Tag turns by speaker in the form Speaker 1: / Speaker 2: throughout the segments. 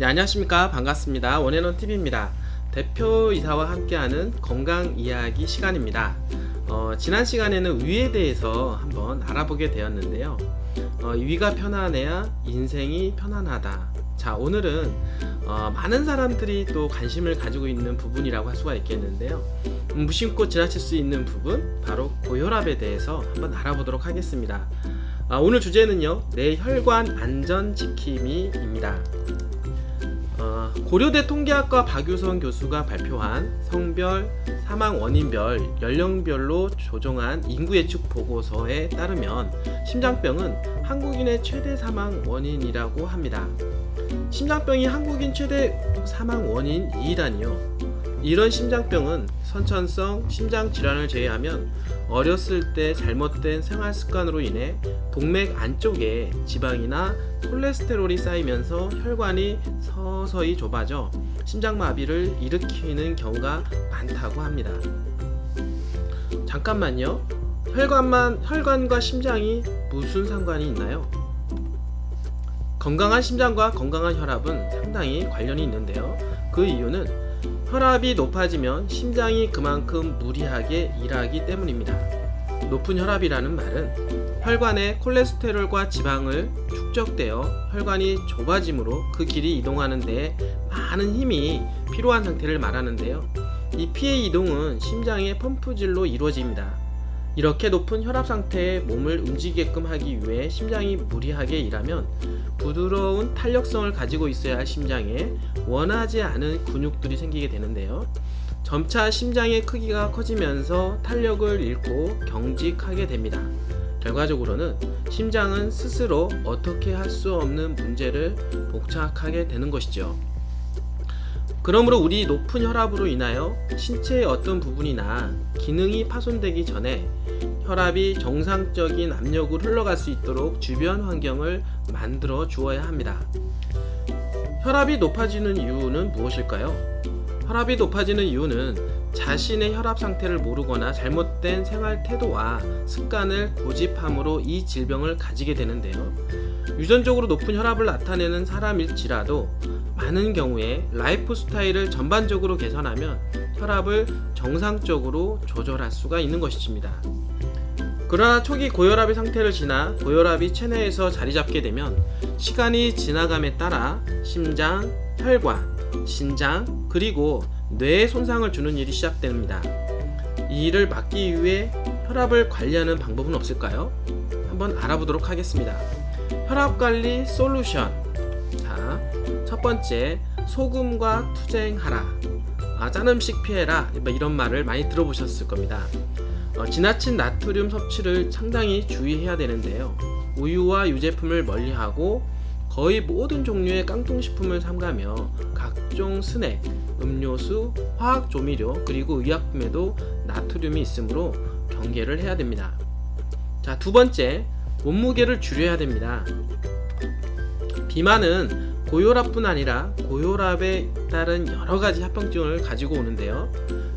Speaker 1: 네, 안녕하십니까. 반갑습니다. 원앤원 TV입니다. 대표이사와 함께하는 건강 이야기 시간입니다. 지난 시간에는 위에 대해서 한번 알아보게 되었는데요. 위가 편안해야 인생이 편안하다. 자, 오늘은 많은 사람들이 또 관심을 가지고 있는 부분이라고 할 수가 있겠는데요. 무심코 지나칠 수 있는 부분, 바로 고혈압에 대해서 한번 알아보도록 하겠습니다. 오늘 주제는요, 내 혈관 안전 지킴이입니다. 고려대 통계학과 박유선 교수가 발표한 성별, 사망 원인별, 연령별로 조정한 인구 예측 보고서에 따르면 심장병은 한국인의 최대 사망 원인이라고 합니다. 심장병이 한국인 최대 사망 원인 2위라니요. 이런 심장병은 선천성 심장 질환을 제외하면 어렸을 때 잘못된 생활 습관으로 인해 동맥 안쪽에 지방이나 콜레스테롤이 쌓이면서 혈관이 서서히 좁아져 심장마비를 일으키는 경우가 많다고 합니다. 잠깐만요. 혈관과 심장이 무슨 상관이 있나요? 건강한 심장과 건강한 혈압은 상당히 관련이 있는데요. 그 이유는 혈압이 높아지면 심장이 그만큼 무리하게 일하기 때문입니다. 높은 혈압이라는 말은 혈관에 콜레스테롤과 지방을 축적되어 혈관이 좁아지므로 그 길이 이동하는 데 많은 힘이 필요한 상태를 말하는데요. 이 피의 이동은 심장의 펌프질로 이루어집니다. 이렇게 높은 혈압 상태에 몸을 움직이게끔 하기 위해 심장이 무리하게 일하면 부드러운 탄력성을 가지고 있어야 할 심장에 원하지 않은 근육들이 생기게 되는데요. 점차 심장의 크기가 커지면서 탄력을 잃고 경직하게 됩니다. 결과적으로는 심장은 스스로 어떻게 할 수 없는 문제를 복착하게 되는 것이죠. 그러므로 우리 높은 혈압으로 인하여 신체의 어떤 부분이나 기능이 파손되기 전에 혈압이 정상적인 압력으로 흘러갈 수 있도록 주변 환경을 만들어 주어야 합니다. 혈압이 높아지는 이유는 무엇일까요? 혈압이 높아지는 이유는 자신의 혈압 상태를 모르거나 잘못된 생활 태도와 습관을 고집함으로 이 질병을 가지게 되는데요. 유전적으로 높은 혈압을 나타내는 사람일지라도 많은 경우에 라이프 스타일을 전반적으로 개선하면 혈압을 정상적으로 조절할 수가 있는 것입니다. 그러나 초기 고혈압의 상태를 지나 고혈압이 체내에서 자리 잡게 되면 시간이 지나감에 따라 심장, 혈관, 신장, 그리고 뇌에 손상을 주는 일이 시작됩니다. 이 일을 막기 위해 혈압을 관리하는 방법은 없을까요? 한번 알아보도록 하겠습니다. 혈압관리 솔루션. 자, 첫 번째, 소금과 투쟁하라. 짠 음식 피해라. 이런 말을 많이 들어보셨을 겁니다. 지나친 나트륨 섭취를 상당히 주의해야 되는데요. 우유와 유제품을 멀리하고 거의 모든 종류의 깡통식품을 삼가며 각종 스낵, 음료수, 화학조미료, 그리고 의약품에도 나트륨이 있으므로 경계를 해야 됩니다. 자, 두 번째, 몸무게를 줄여야 됩니다. 비만은 고혈압뿐 아니라 고혈압에 따른 여러가지 합병증을 가지고 오는데요.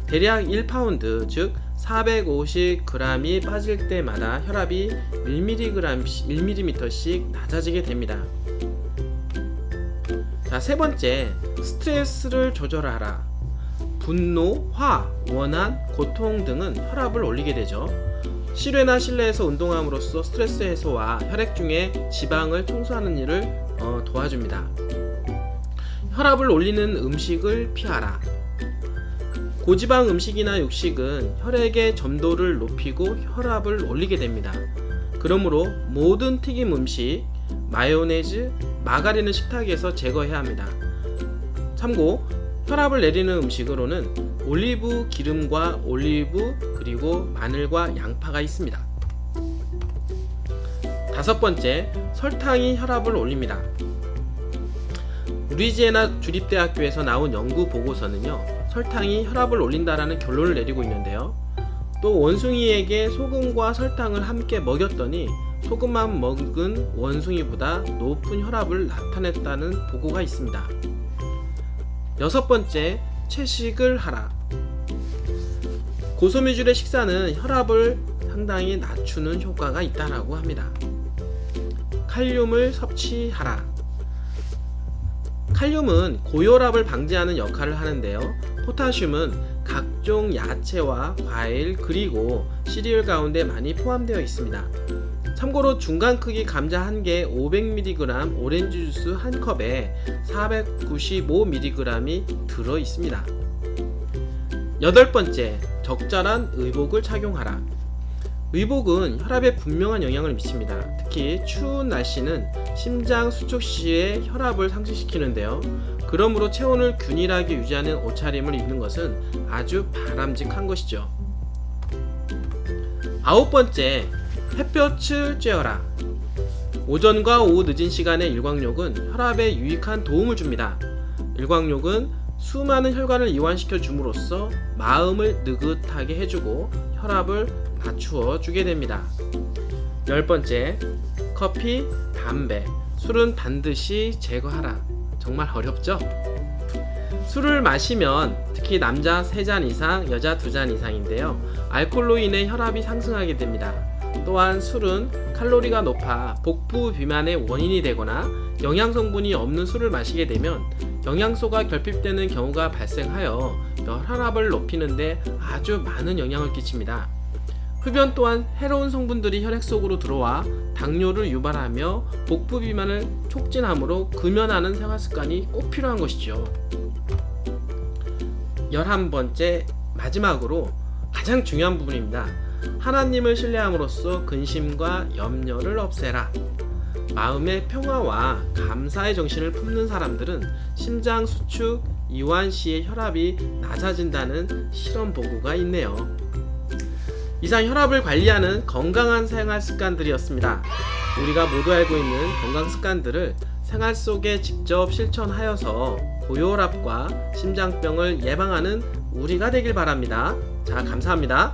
Speaker 1: 대략 1파운드, 즉 450g이 빠질 때마다 혈압이 1mm씩 낮아지게 됩니다. 자, 세 번째, 스트레스를 조절하라. 분노, 화, 원한, 고통 등은 혈압을 올리게 되죠. 실외나 실내에서 운동함으로써 스트레스 해소와 혈액 중에 지방을 청소하는 일을 도와줍니다. 혈압을 올리는 음식을 피하라. 고지방 음식이나 육식은 혈액의 점도를 높이고 혈압을 올리게 됩니다. 그러므로 모든 튀김 음식, 마요네즈, 마가린을 식탁에서 제거해야 합니다. 참고 혈압을 내리는 음식으로는 올리브 기름과 올리브, 그리고 마늘과 양파가 있습니다. 다섯 번째, 설탕이 혈압을 올립니다. 루이지애나 주립대학교에서 나온 연구 보고서는요, 설탕이 혈압을 올린다라는 결론을 내리고 있는데요. 또 원숭이에게 소금과 설탕을 함께 먹였더니 소금만 먹은 원숭이보다 높은 혈압을 나타냈다는 보고가 있습니다. 여섯 번째, 채식을 하라. 고섬유질의 식사는 혈압을 상당히 낮추는 효과가 있다고 합니다. 칼륨을 섭취하라. 칼륨은 고혈압을 방지하는 역할을 하는데요. 포타슘은 각종 야채와 과일 그리고 시리얼 가운데 많이 포함되어 있습니다. 참고로 중간 크기 감자 1개에 500mg, 오렌지 주스 1컵에 495mg이 들어 있습니다. 8번째, 적절한 의복을 착용하라. 의복은 혈압에 분명한 영향을 미칩니다. 특히 추운 날씨는 심장 수축 시에 혈압을 상승시키는데요. 그러므로 체온을 균일하게 유지하는 옷차림을 입는 것은 아주 바람직한 것이죠. 9번째, 햇볕을 쬐어라. 오전과 오후 늦은 시간의 일광욕은 혈압에 유익한 도움을 줍니다. 일광욕은 수많은 혈관을 이완시켜 줌으로써 마음을 느긋하게 해주고 혈압을 맞추어 주게 됩니다. 10번째, 커피, 담배, 술은 반드시 제거하라. 정말 어렵죠? 술을 마시면 특히 남자 3잔 이상, 여자 2잔 이상인데요. 알코올로 인해 혈압이 상승하게 됩니다. 또한 술은 칼로리가 높아 복부 비만의 원인이 되거나 영양성분이 없는 술을 마시게 되면 영양소가 결핍되는 경우가 발생하여 혈압을 높이는데 아주 많은 영향을 끼칩니다. 흡연 또한 해로운 성분들이 혈액 속으로 들어와 당뇨를 유발하며 복부 비만을 촉진하므로 금연하는 생활습관이 꼭 필요한 것이죠. 11번째, 마지막으로 가장 중요한 부분입니다. 하나님을 신뢰함으로써 근심과 염려를 없애라. 마음의 평화와 감사의 정신을 품는 사람들은 심장 수축, 이완 시에 혈압이 낮아진다는 실험 보고가 있네요. 이상 혈압을 관리하는 건강한 생활 습관들이었습니다. 우리가 모두 알고 있는 건강 습관들을 생활 속에 직접 실천하여서 고혈압과 심장병을 예방하는 우리가 되길 바랍니다. 자, 감사합니다.